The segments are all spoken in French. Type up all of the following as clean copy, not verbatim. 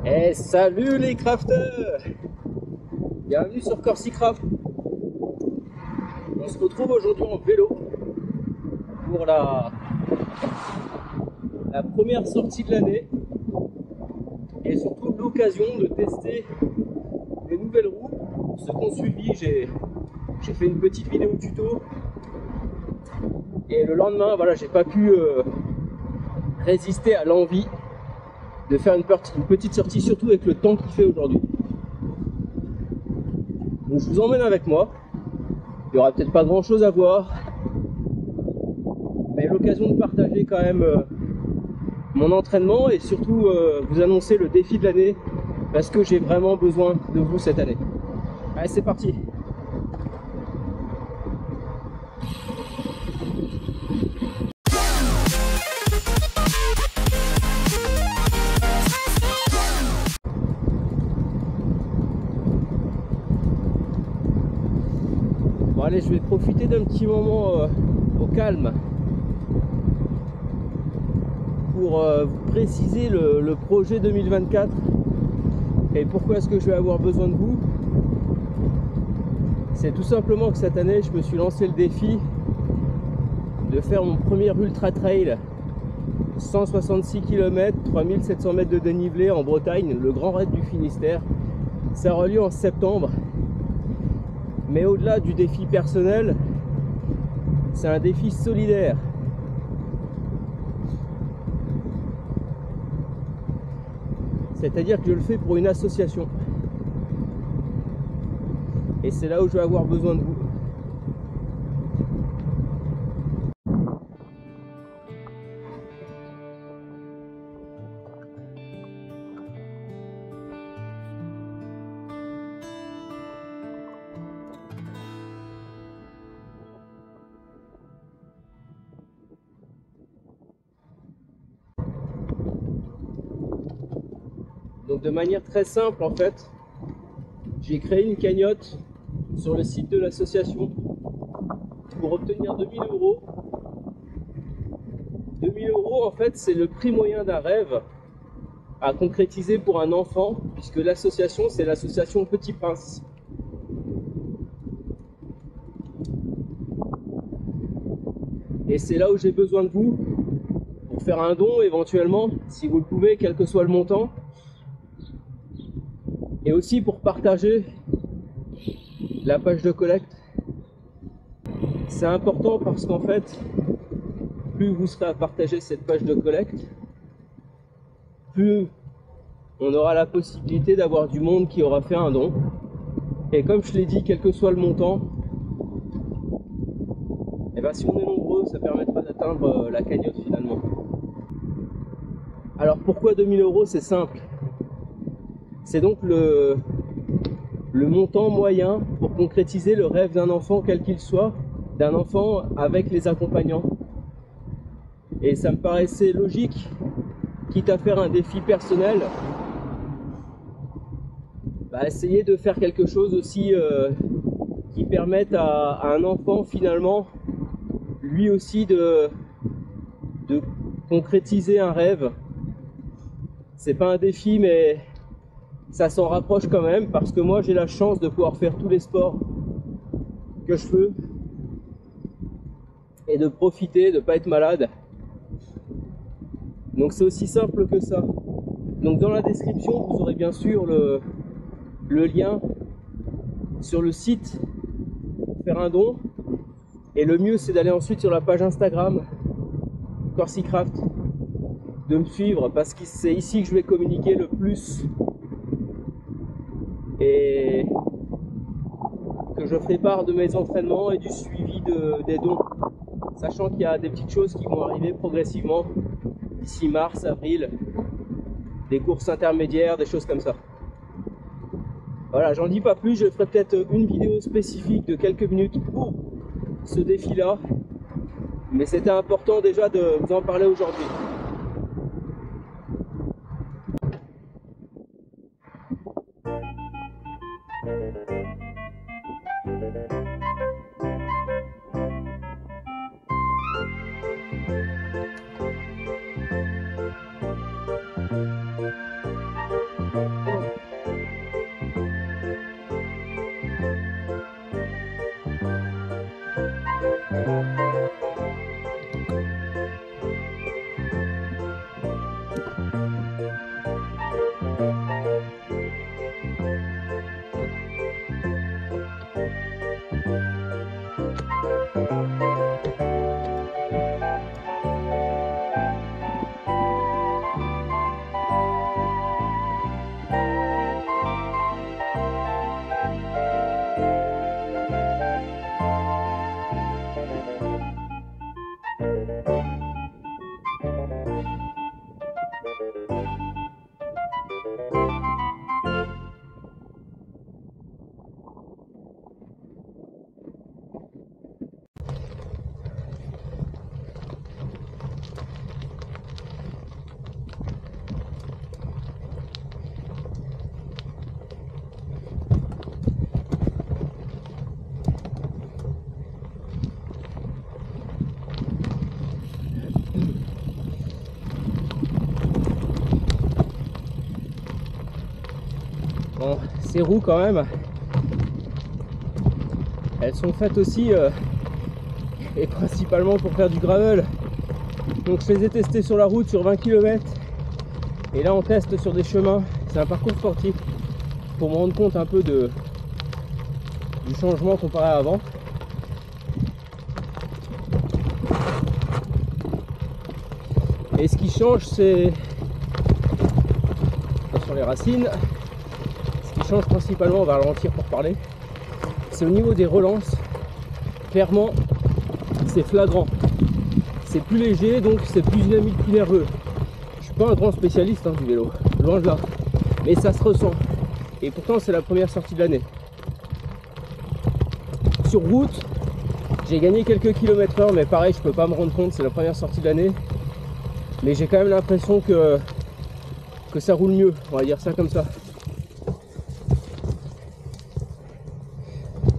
Et salut les crafters! Bienvenue sur Corsycraft. On se retrouve aujourd'hui en vélo pour la première sortie de l'année et surtout l'occasion de tester les nouvelles roues. Pour ceux qui ont suivi, j'ai fait une petite vidéo tuto et le lendemain, voilà, j'ai pas pu résister à l'envie de faire une petite sortie, surtout avec le temps qu'il fait aujourd'hui. Donc je vous emmène avec moi. Il n'y aura peut-être pas grand chose à voir, mais l'occasion de partager quand même mon entraînement et surtout vous annoncer le défi de l'année parce que j'ai vraiment besoin de vous cette année. Allez, c'est parti! Bon allez, je vais profiter d'un petit moment au calme pour vous préciser le projet 2024 et pourquoi est-ce que je vais avoir besoin de vous. C'est tout simplement que cette année je me suis lancé le défi de faire mon premier ultra trail 166 km, 3700 mètres de dénivelé en Bretagne, le Grand Raid du Finistère. Ça aura lieu en septembre. Mais au-delà du défi personnel, c'est un défi solidaire. C'est-à-dire que je le fais pour une association. Et c'est là où je vais avoir besoin de vous. Donc de manière très simple en fait, j'ai créé une cagnotte sur le site de l'association pour obtenir 2000 euros. 2000 euros en fait c'est le prix moyen d'un rêve à concrétiser pour un enfant, puisque l'association c'est l'association Petit Prince. Et c'est là où j'ai besoin de vous pour faire un don éventuellement, si vous le pouvez, quel que soit le montant. Et aussi pour partager la page de collecte. C'est important parce qu'en fait, plus vous serez à partager cette page de collecte, plus on aura la possibilité d'avoir du monde qui aura fait un don. Et comme je l'ai dit, quel que soit le montant, et ben si on est nombreux, ça permettra d'atteindre la cagnotte finalement. Alors pourquoi 2000 euros? C'est simple. C'est donc le montant moyen pour concrétiser le rêve d'un enfant, quel qu'il soit, d'un enfant avec les accompagnants. Et ça me paraissait logique, quitte à faire un défi personnel, essayer de faire quelque chose aussi qui permette à un enfant finalement, lui aussi, de concrétiser un rêve. C'est pas un défi, mais ça s'en rapproche quand même, parce que moi j'ai la chance de pouvoir faire tous les sports que je veux et de profiter, de ne pas être malade. Donc c'est aussi simple que ça. Donc dans la description vous aurez bien sûr le lien sur le site pour faire un don, et le mieux c'est d'aller ensuite sur la page Instagram Corsycraft, de me suivre parce que c'est ici que je vais communiquer le plus et que je ferai part de mes entraînements et du suivi des dons, sachant qu'il y a des petites choses qui vont arriver progressivement d'ici mars, avril, des courses intermédiaires, des choses comme ça. Voilà, j'en dis pas plus, je ferai peut-être une vidéo spécifique de quelques minutes pour ce défi-là, mais c'était important déjà de vous en parler aujourd'hui. Bon, ces roues quand même, elles sont faites aussi et principalement pour faire du gravel. Donc je les ai testées sur la route sur 20 km et là on teste sur des chemins. C'est un parcours sportif pour me rendre compte un peu du changement comparé à avant. Et ce qui change, c'est sur les racines. Ce qui change principalement, on va ralentir pour parler, c'est au niveau des relances. Clairement, c'est flagrant. C'est plus léger, donc c'est plus dynamique, plus nerveux. Je suis pas un grand spécialiste du vélo, loin de là, mais ça se ressent. Et pourtant, c'est la première sortie de l'année. Sur route, j'ai gagné quelques kilomètres heure, mais pareil, je peux pas me rendre compte, c'est la première sortie de l'année. Mais j'ai quand même l'impression que ça roule mieux, on va dire ça comme ça.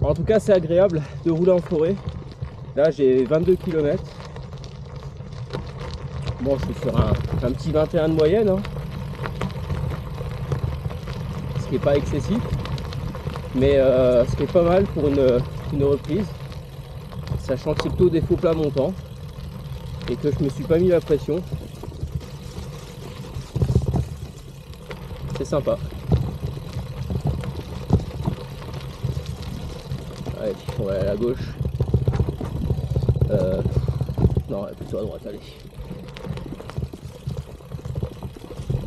En tout cas, c'est agréable de rouler en forêt. Là, j'ai 22 km. Bon, je suis sur un petit 21 de moyenne, ce qui n'est pas excessif, mais ce qui est pas mal pour une reprise, sachant que c'est plutôt des faux plats montants et que je me suis pas mis la pression. C'est sympa. Allez, on va aller à la gauche. Non, plutôt à droite, allez.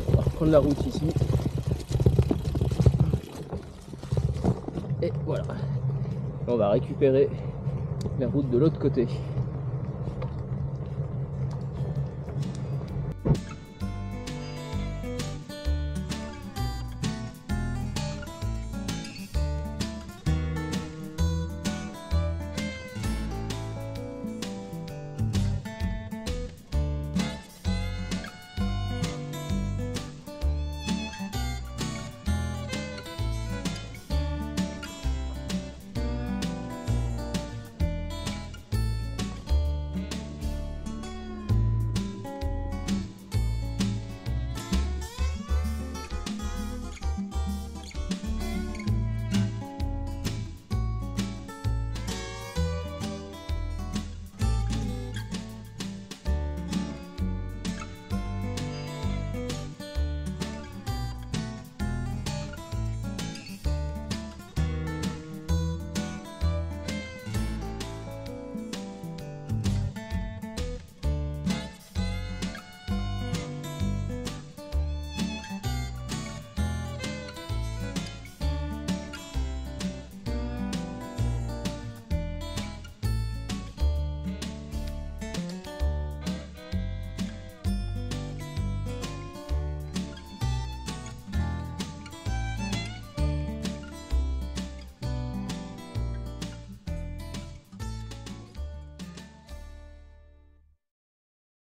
On va reprendre la route ici. Et voilà. On va récupérer la route de l'autre côté.